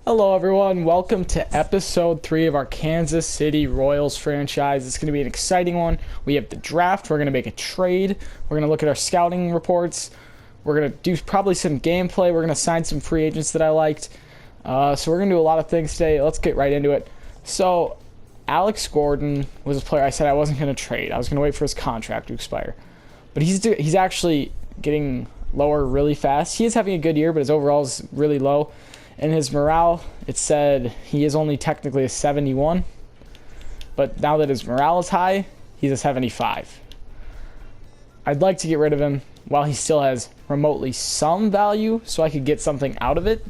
Hello everyone, welcome to episode 3 of our Kansas City Royals franchise. It's going to be an exciting one. We have the draft, we're going to make a trade, we're going to look at our scouting reports, we're going to do probably some gameplay, we're going to sign some free agents that I liked. So we're going to do a lot of things today. Let's get right into it. So Alex Gordon was a player I said I wasn't going to trade. I was going to wait for his contract to expire. But he's actually getting lower really fast. He is having a good year, but his overall is really low. And his morale, it said he is only technically a 71. But now that his morale is high, he's a 75. I'd like to get rid of him while he still has remotely some value so I could get something out of it.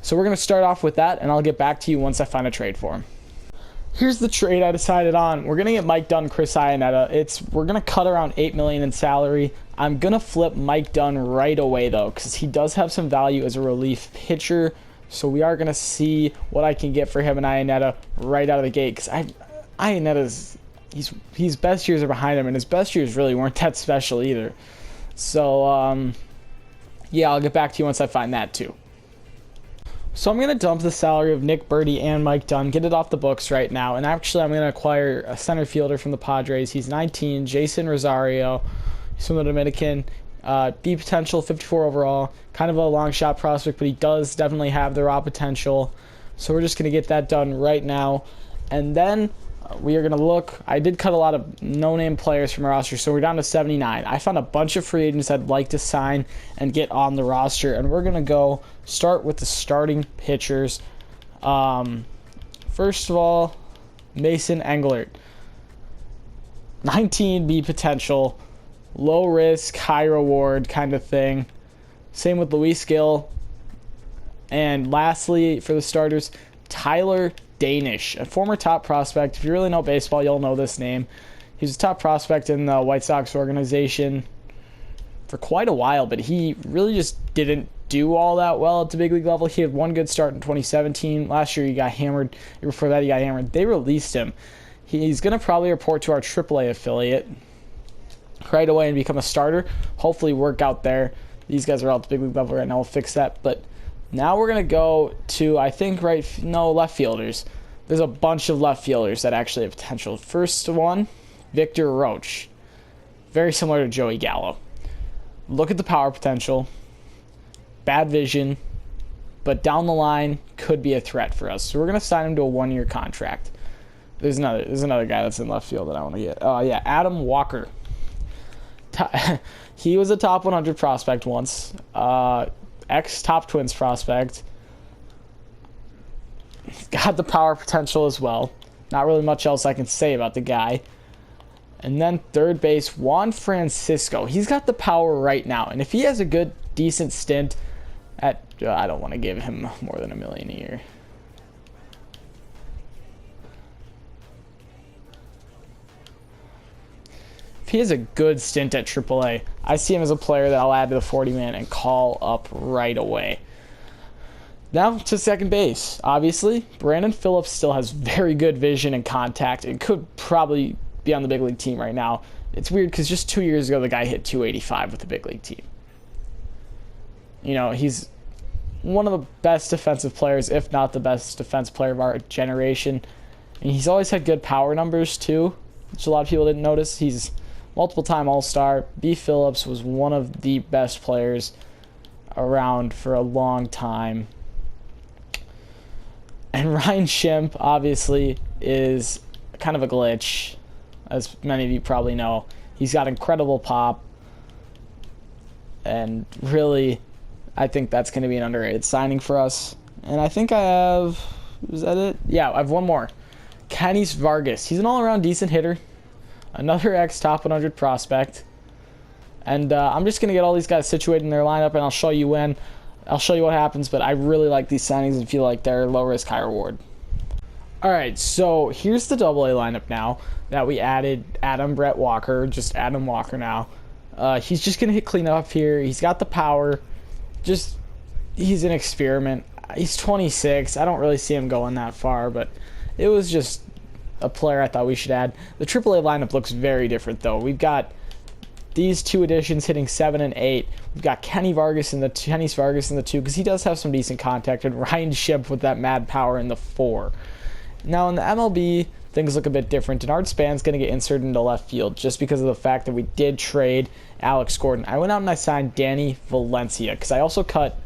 So we're going to start off with that, and I'll get back to you once I find a trade for him. Here's the trade I decided on. We're going to get Mike Dunn, Chris Iannetta. We're going to cut around $8 million in salary. I'm going to flip Mike Dunn right away, though, because he does have some value as a relief pitcher. So we are going to see what I can get for him and Iannetta right out of the gate. Because Iannetta's, his best years are behind him, and his best years really weren't that special either. So, yeah, I'll get back to you once I find that, too. So I'm going to dump the salary of Nick Birdie and Mike Dunn, get it off the books right now. And actually, I'm going to acquire a center fielder from the Padres. He's 19, Jason Rosario. He's from the Dominican. Deep potential, 54 overall. Kind of a long shot prospect, but he does definitely have the raw potential. So we're just going to get that done right now. And then we are going to look. I did cut a lot of no-name players from our roster, so we're down to 79. I found a bunch of free agents I'd like to sign and get on the roster, and we're going to go start with the starting pitchers. First of all, Mason Englert. 19 B potential, low risk, high reward kind of thing. Same with Luis Gill. And lastly, for the starters, Tyler Danish, a former top prospect. If you really know baseball, you'll know this name. He was a top prospect in the White Sox organization for quite a while, but he really just didn't do all that well at the big league level. He had one good start in 2017. Last year he got hammered. The year before that he got hammered. They released him. He's going to probably report to our AAA affiliate right away and become a starter. Hopefully work out there. These guys are all at the big league level right now. We'll fix that. But now we're going to go to, left fielders. There's a bunch of left fielders that actually have potential. First one, Victor Roach. Very similar to Joey Gallo. Look at the power potential. Bad vision. But down the line, could be a threat for us. So we're going to sign him to a one-year contract. There's another guy that's in left field that I want to get. Adam Walker. He was a top 100 prospect once. Ex-Top Twins prospect. Got the power potential as well. Not really much else I can say about the guy. And then third base, Juan Francisco. He's got the power right now. And if he has a good, decent stint at... I don't want to give him more than $1 million a year. If he has a good stint at AAA, I see him as a player that I'll add to the 40-man and call up right away. Now to second base. Obviously, Brandon Phillips still has very good vision and contact and could probably be on the big league team right now. It's weird because just 2 years ago, the guy hit 285 with the big league team. You know, he's one of the best defensive players, if not the best defense player of our generation. And he's always had good power numbers, too, which a lot of people didn't notice. He's multiple-time All-Star. B. Phillips was one of the best players around for a long time. And Ryan Schimpf, obviously, is kind of a glitch, as many of you probably know. He's got incredible pop. And really, I think that's going to be an underrated signing for us. And I think I have... Is that it? Yeah, I have one more. Kenys Vargas. He's an all-around decent hitter. Another ex-top 100 prospect. And I'm just going to get all these guys situated in their lineup, and I'll show you when. I'll show you what happens, but I really like these signings and feel like they're low risk, high reward. All right, so here's the AA lineup now that we added Brett Walker, just Adam Walker now. He's just going to hit cleanup here. He's got the power. He's an experiment. He's 26. I don't really see him going that far, but it was just a player I thought we should add. The AAA lineup looks very different, though. We've got these two additions hitting 7 and 8. We've got Kenny Vargas in the 2 because he does have some decent contact, and Ryan Shipp with that mad power in the 4. Now in the MLB, things look a bit different. Denard Span's going to get inserted into left field just because of the fact that we did trade Alex Gordon. I went out and I signed Danny Valencia because I also cut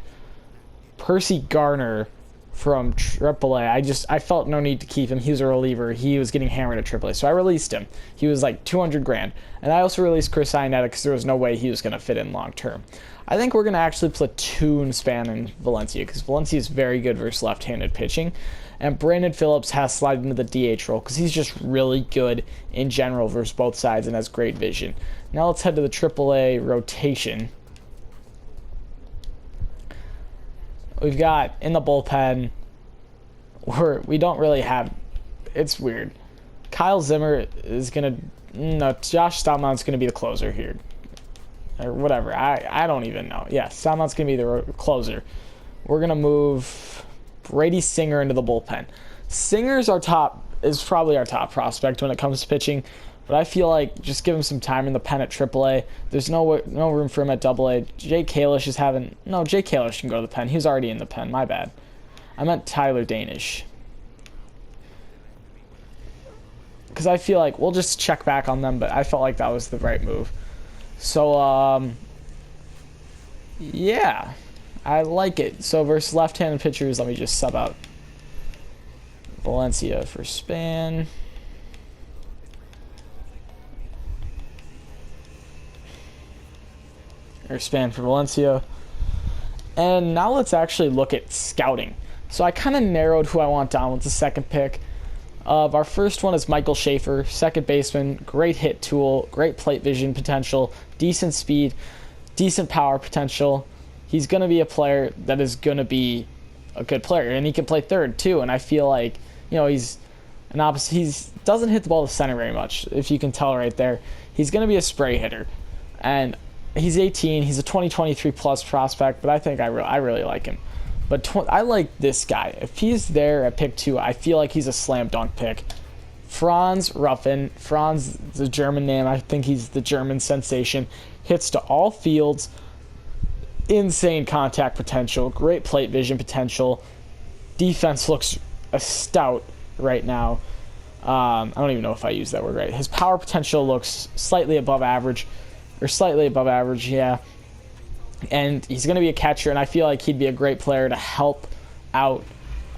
Percy Garner from AAA. I felt no need to keep him. He was a reliever. He was getting hammered at AAA, so I released him. He was like $200,000, and I also released Chris Iannetta because there was no way he was going to fit in long term. I think we're going to actually platoon Span and Valencia because Valencia is very good versus left-handed pitching, and Brandon Phillips has slid into the DH role because he's just really good in general versus both sides and has great vision. Now let's head to the AAA rotation. We've got in the bullpen, we don't really have, it's weird. Kyle Zimmer is going to, no, Josh Stoutmont's going to be the closer here. Or whatever, I don't even know. Yeah, Stoutmont's going to be the closer. We're going to move Brady Singer into the bullpen. Singer's is probably our top prospect when it comes to pitching, but I feel like just give him some time in the pen at AAA. There's no room for him at AA. Jake Kalish Jake Kalish can go to the pen. He was already in the pen. My bad. I meant Tyler Danish. Because I feel like we'll just check back on them, but I felt like that was the right move. So, yeah, I like it. So versus left-handed pitchers, let me just sub out Valencia for Span. Or Span for Valencia. And now let's actually look at scouting. So I kind of narrowed who I want down with the second pick. Our first one is Michael Schaefer, second baseman, great hit tool, great plate vision potential, decent speed, decent power potential. He's going to be a player that is going to be a good player, and he can play third too. And I feel like, he's an opposite. He doesn't hit the ball to center very much, if you can tell right there. He's going to be a spray hitter, and he's 18. He's a 2023 plus prospect, but I think I really like him. But I like this guy. If he's there at pick 2, I feel like he's a slam dunk pick. Franz Ruffin. Franz is a German name. I think he's the German sensation. Hits to all fields. Insane contact potential. Great plate vision potential. Defense looks stout right now. I don't even know if I use that word right. His power potential looks slightly above average. Yeah. And he's going to be a catcher, and I feel like he'd be a great player to help out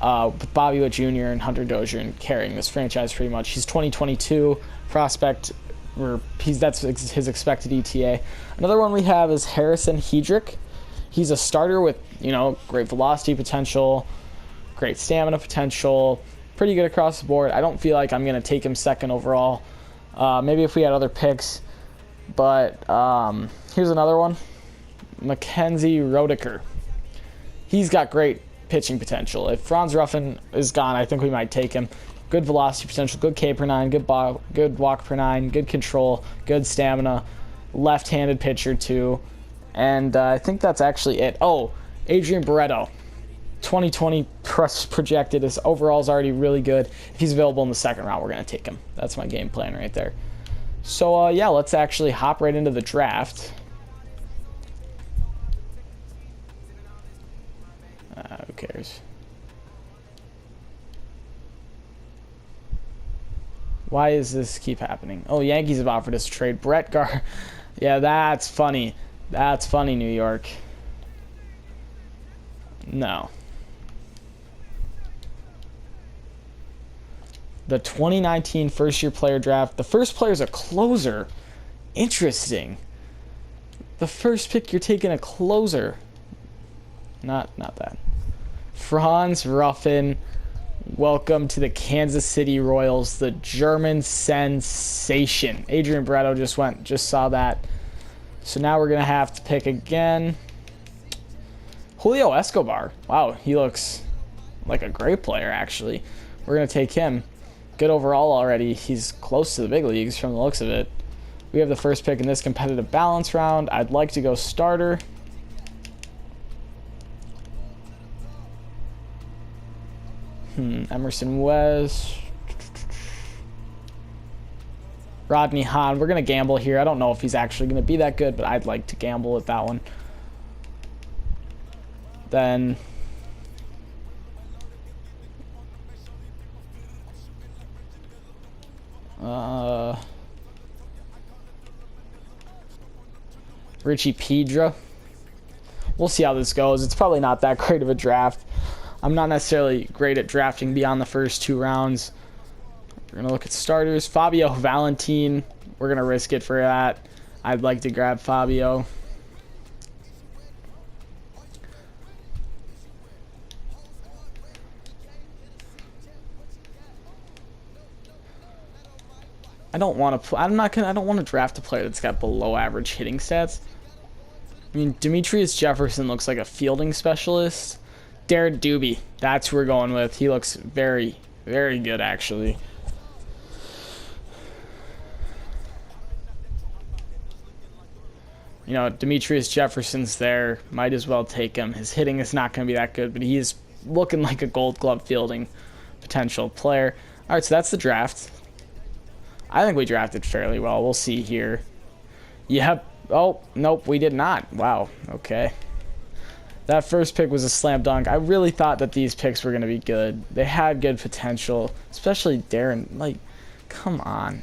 with Bobby Witt Jr. and Hunter Dozier in carrying this franchise pretty much. He's 2022 prospect, that's his expected ETA. Another one we have is Harrison Hedrick. He's a starter with, great velocity potential, great stamina potential, pretty good across the board. I don't feel like I'm going to take him second overall. Maybe if we had other picks. But here's another one. Mackenzie Roediger. He's got great pitching potential. If Franz Ruffin is gone, I think we might take him. Good velocity potential, good K per 9, good walk per 9, good control, good stamina, left-handed pitcher too. And I think that's actually it. Oh, Adrian Barreto. 2020 projected. His overall is already really good. If he's available in the second round, we're going to take him. That's my game plan right there. So, yeah, let's actually hop right into the draft. Who cares? Why does this keep happening? Oh, Yankees have offered us a trade. Brett Gar. Yeah, that's funny. That's funny, New York. No. The 2019 first-year player draft. The first player is a closer. Interesting. The first pick, you're taking a closer. Not that. Franz Ruffin. Welcome to the Kansas City Royals, the German sensation. Adrian Barreto just saw that. So now we're going to have to pick again. Julio Escobar. Wow, he looks like a great player, actually. We're going to take him. Good overall already. He's close to the big leagues from the looks of it. We have the first pick in this competitive balance round. I'd like to go starter. Emerson West. Rodney Hahn. We're going to gamble here. I don't know if he's actually going to be that good, but I'd like to gamble with that one. Then Richie Pedra. We'll see how this goes. It's probably not that great of a draft. I'm not necessarily great at drafting beyond the first 2 rounds. We're going to look at starters. Fabio Valentin. We're going to risk it for that. I'd like to grab Fabio. I don't want to. I don't want to draft a player that's got below average hitting stats. I mean, Demetrius Jefferson looks like a fielding specialist. Darren Doobie, that's who we're going with. He looks very, very good, actually. You know, Demetrius Jefferson's there. Might as well take him. His hitting is not going to be that good, but he's looking like a Gold Glove fielding potential player. All right, so that's the draft. I think we drafted fairly well. We'll see here. Yep. Oh, nope, we did not. Wow. Okay. That first pick was a slam dunk. I really thought that these picks were going to be good. They had good potential, especially Darren. Like, come on.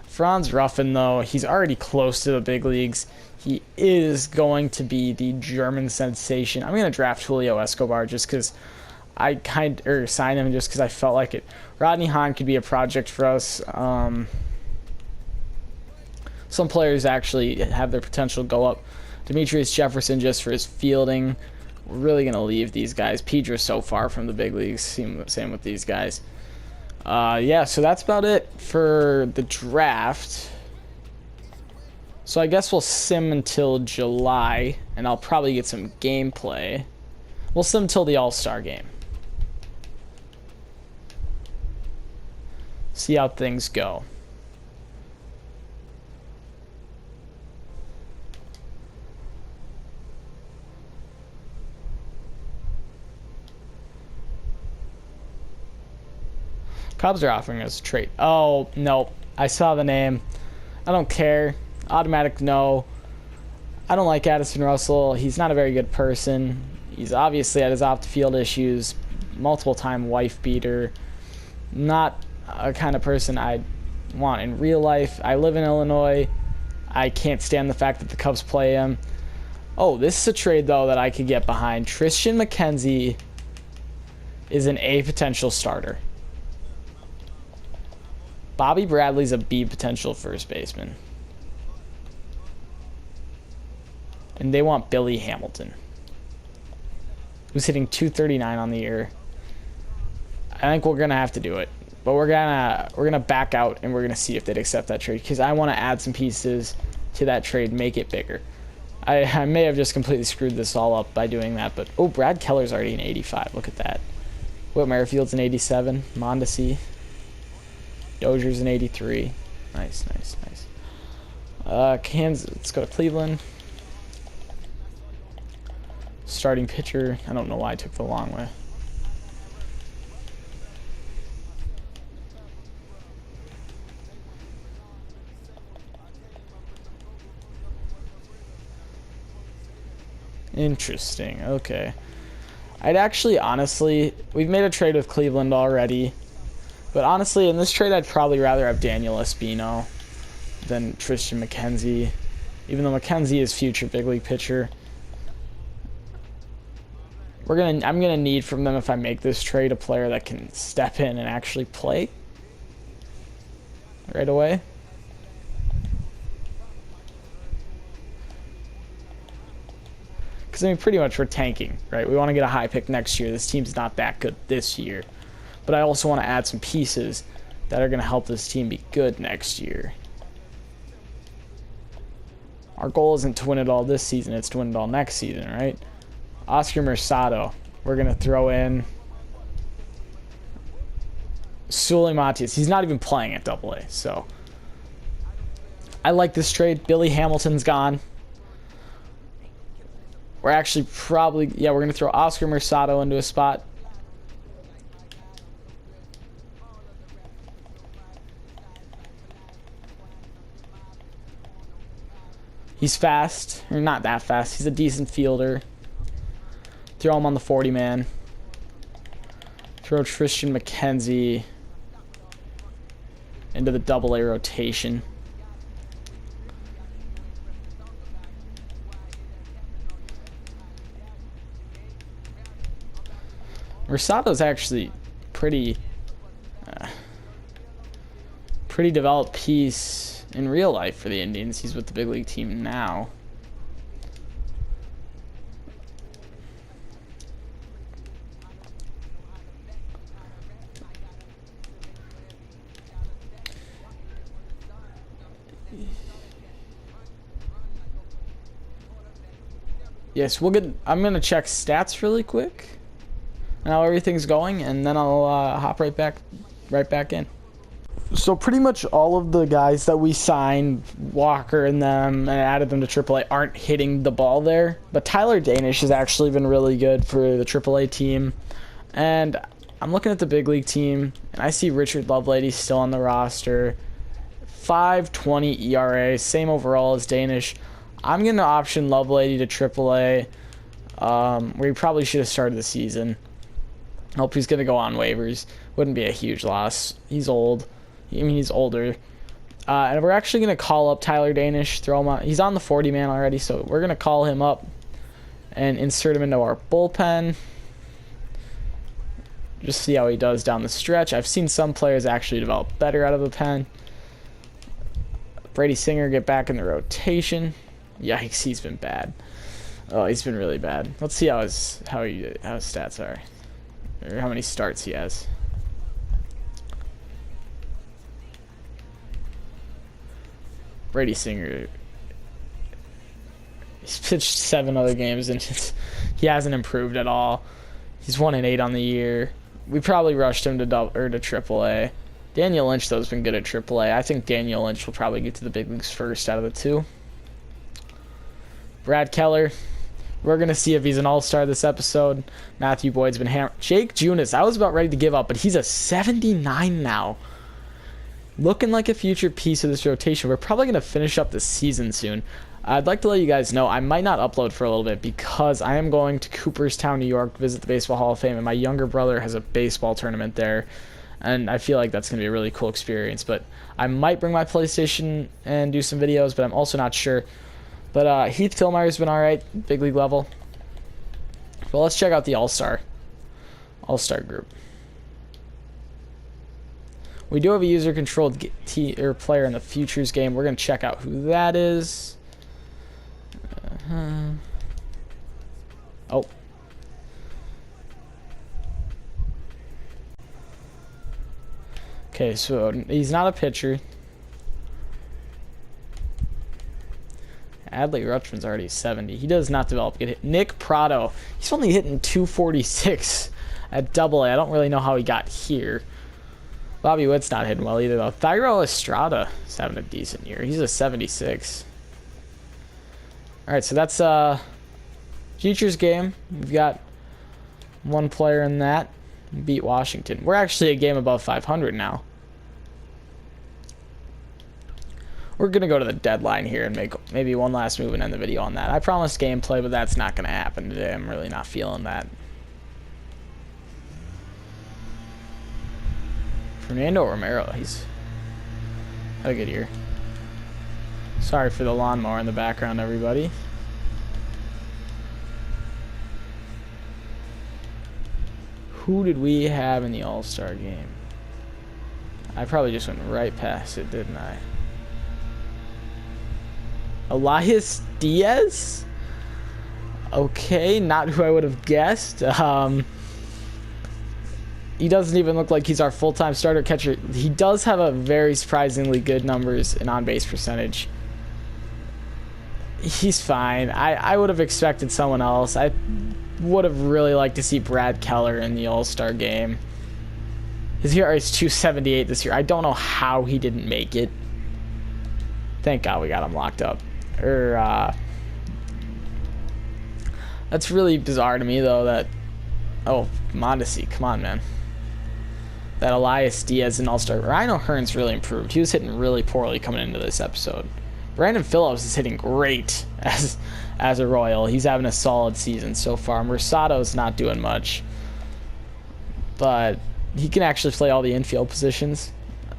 Franz Ruffin, though, he's already close to the big leagues. He is going to be the German sensation. I'm going to draft Julio Escobar just because sign him just because I felt like it. Rodney Hahn could be a project for us. Some players actually have their potential go up. Demetrius Jefferson just for his fielding. We're really going to leave these guys. Pedra's so far from the big leagues. Same with these guys. Yeah, so that's about it for the draft. So I guess we'll sim until July, and I'll probably get some gameplay. We'll sim until the All-Star game. See how things go. Cubs are offering us a trade. Oh, no. I saw the name. I don't care. Automatic no. I don't like Addison Russell. He's not a very good person. He's obviously had his off-the-field issues. Multiple-time wife beater. Not a kind of person I want in real life. I live in Illinois. I can't stand the fact that the Cubs play him. Oh, this is a trade, though, that I could get behind. Tristan McKenzie is an A potential starter. Bobby Bradley's a B potential first baseman. And they want Billy Hamilton, who's hitting .239 on the year. I think we're gonna have to do it, but we're gonna back out and we're gonna see if they'd accept that trade because I want to add some pieces to that trade, make it bigger. I may have just completely screwed this all up by doing that, but oh, Brad Keller's already an 85. Look at that. Whit Merrifield's an 87. Mondesi. Dozier's an 83. Nice. Kansas. Let's go to Cleveland. Starting pitcher. I don't know why I took the long way. Interesting. Okay. I'd actually, honestly, we've made a trade with Cleveland already. But honestly, in this trade, I'd probably rather have Daniel Espino than Tristan McKenzie. Even though McKenzie is future big league pitcher. I'm gonna need from them, if I make this trade, a player that can step in and actually play right away. Because I mean, pretty much we're tanking, right? We want to get a high pick next year. This team's not that good this year. But I also want to add some pieces that are going to help this team be good next year. Our goal isn't to win it all this season, it's to win it all next season, right? Oscar Mercado. We're going to throw in Sully Matias. He's not even playing at AA, so I like this trade. Billy Hamilton's gone. We're actually probably, we're going to throw Oscar Mercado into a spot. He's fast, or not that fast. He's a decent fielder. Throw him on the 40-man. Throw Tristan McKenzie into the double-A rotation. Rosato's actually pretty developed piece in real life for the Indians. He's with the big league team now. Yes, we'll get. I'm gonna check stats really quick. How everything's going, and then I'll hop right back in. So pretty much all of the guys that we signed, Walker and them, and added them to AAA, aren't hitting the ball there. But Tyler Danish has actually been really good for the AAA team. And I'm looking at the big league team, and I see Richard Lovelady still on the roster. 5.20 ERA, same overall as Danish. I'm going to option Lovelady to AAA, where he probably should have started the season. Hope he's going to go on waivers. Wouldn't be a huge loss. He's old. I mean, he's older. And we're actually going to call up Tyler Danish, throw him on. He's on the 40-man already, so we're going to call him up and insert him into our bullpen. Just see how he does down the stretch. I've seen some players actually develop better out of the pen. Brady Singer get back in the rotation. Yikes, he's been bad. Oh, he's been really bad. Let's see how his stats are. Or how many starts he has. Brady Singer. He's pitched 7 other games and he hasn't improved at all. He's 1-8 on the year. We probably rushed him to AAA. Daniel Lynch, though, has been good at AAA. I think Daniel Lynch will probably get to the big leagues first out of the two. Brad Keller. We're going to see if he's an all-star this episode. Matthew Boyd's been hammered. Jake Junis, I was about ready to give up, but he's a 79 now. Looking like a future piece of this rotation. We're probably going to finish up the season soon. I'd like to let you guys know I might not upload for a little bit because I am going to Cooperstown, New York, visit the Baseball Hall of Fame, and my younger brother has a baseball tournament there, and I feel like that's going to be a really cool experience. But I might bring my PlayStation and do some videos, but I'm also not sure. But Heath Tillmeyer's been all right, big league level. Well, let's check out the All-Star group. We do have a user-controlled player in the Futures game. We're going to check out who that is. Oh. Okay, so he's not a pitcher. Adley Rutschman's already 70. He does not develop good hit. Nick Prado. He's only hitting 246 at Double-A. I don't really know how he got here. Bobby Witt's not hitting well either, though. Thairo Estrada is having a decent year. He's a 76. All right, so that's Futures game. We've got one player in that. Beat Washington. We're actually a game above 500 now. We're going to go to the deadline here and make maybe one last move and end the video on that. I promised gameplay, but that's not going to happen today. I'm really not feeling that. Fernando Romero, he's had a good year. Sorry for the lawnmower in the background, everybody. Who did we have in the All-Star game? I probably just went right past it, didn't I? Elias Diaz? Okay, not who I would have guessed. He doesn't even look like he's our full-time starter catcher. He does have a very surprisingly good numbers in on-base percentage. He's fine. I would have expected someone else. I would have really liked to see Brad Keller in the All-Star game. His ERA is 2.78 this year. I don't know how he didn't make it. Thank God we got him locked up. That's really bizarre to me, though, that... Oh, Mondesi, come on, man. That Elias Diaz and All-Star. Rhino Hearn's really improved. He was hitting really poorly coming into this episode. Brandon Phillips is hitting great as a Royal. He's having a solid season so far. Mercado's not doing much, but he can actually play all the infield positions.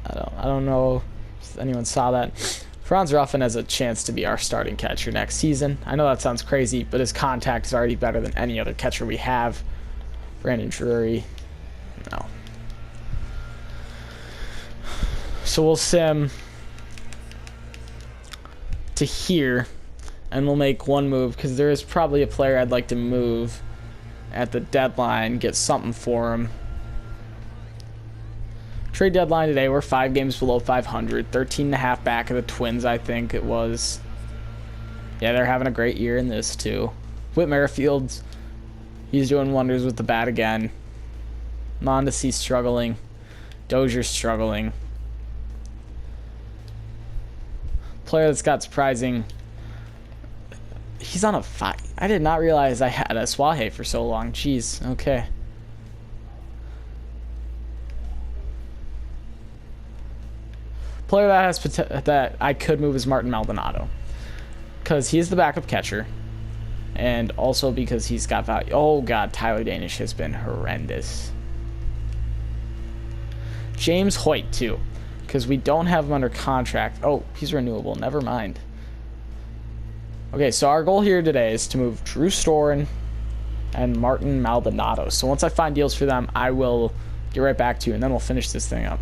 I don't know if anyone saw that. Franz Ruffin has a chance to be our starting catcher next season. I know that sounds crazy, but his contact is already better than any other catcher we have. Brandon Drury, no. So we'll sim to here, and we'll make one move, because there is probably a player I'd like to move at the deadline, get something for him. Trade deadline today, we're 5 games below 500, 13.5 back of the Twins, I think it was. Yeah, they're having a great year in this too. Whit Merrifield's, he's doing wonders with the bat again. Mondesi's struggling. Dozier's struggling. Player that's got surprising. He's on a 5. I did not realize I had a Swahe for so long. Jeez, okay. Player that has that I could move is Martin Maldonado, because he's the backup catcher, and also because he's got value. Oh god, Tyler Danish has been horrendous. James Hoyt too, because we don't have him under contract. Oh, he's renewable. Never mind. Okay, so our goal here today is to move Drew Storen and Martin Maldonado. So once I find deals for them, I will get right back to you, and then we'll finish this thing up.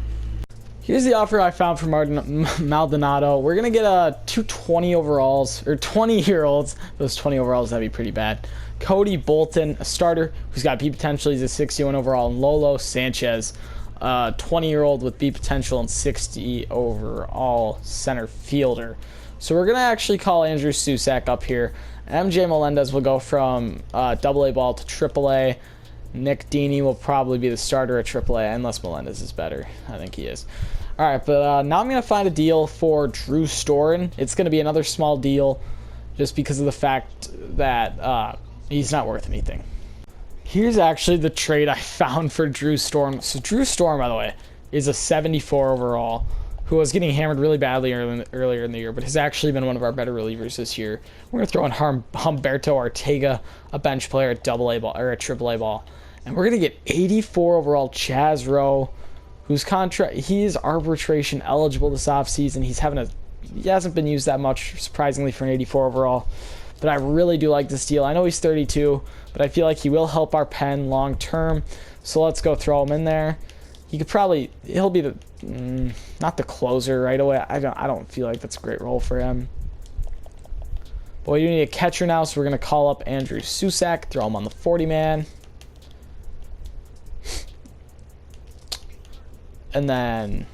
Here's the offer I found for Martin Maldonado. We're going to get 2 20 overalls, or 20-year-olds. Those 20 overalls, that'd be pretty bad. Cody Bolton, a starter who's got B potential. He's a 61 overall. And Lolo Sanchez, 20-year-old with B potential and 60 overall center fielder. So we're going to actually call Andrew Susak up here. MJ Melendez will go from AA ball to AAA. Nick Dini will probably be the starter at AAA, unless Melendez is better. I think he is. All right, but now I'm going to find a deal for Drew Storen. It's going to be another small deal just because of the fact that he's not worth anything. Here's actually the trade I found for Drew Storen. So Drew Storen, by the way, is a 74 overall who was getting hammered really badly earlier in the year, but has actually been one of our better relievers this year. We're going to throw in Humberto Ortega, a bench player at AA ball, or at AAA ball. And we're going to get 84 overall Chaz Rowe, whose contract, he is arbitration eligible this offseason. He hasn't been used that much, surprisingly, for an 84 overall. But I really do like this deal. I know he's 32, but I feel like he will help our pen long term. So let's go throw him in there. He'll be the, not the closer right away. I don't feel like that's a great role for him. But we need a catcher now, so we're going to call up Andrew Susak, throw him on the 40-man. And then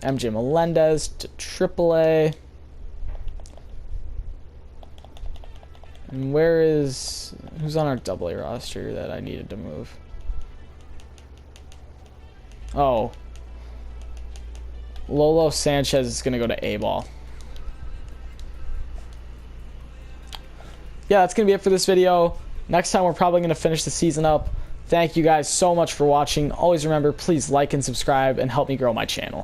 MJ Melendez to AAA. And who's on our AA roster that I needed to move? Oh. Lolo Sanchez is going to go to A ball. Yeah, that's going to be it for this video. Next time we're probably going to finish the season up. Thank you guys so much for watching. Always remember, please like and subscribe and help me grow my channel.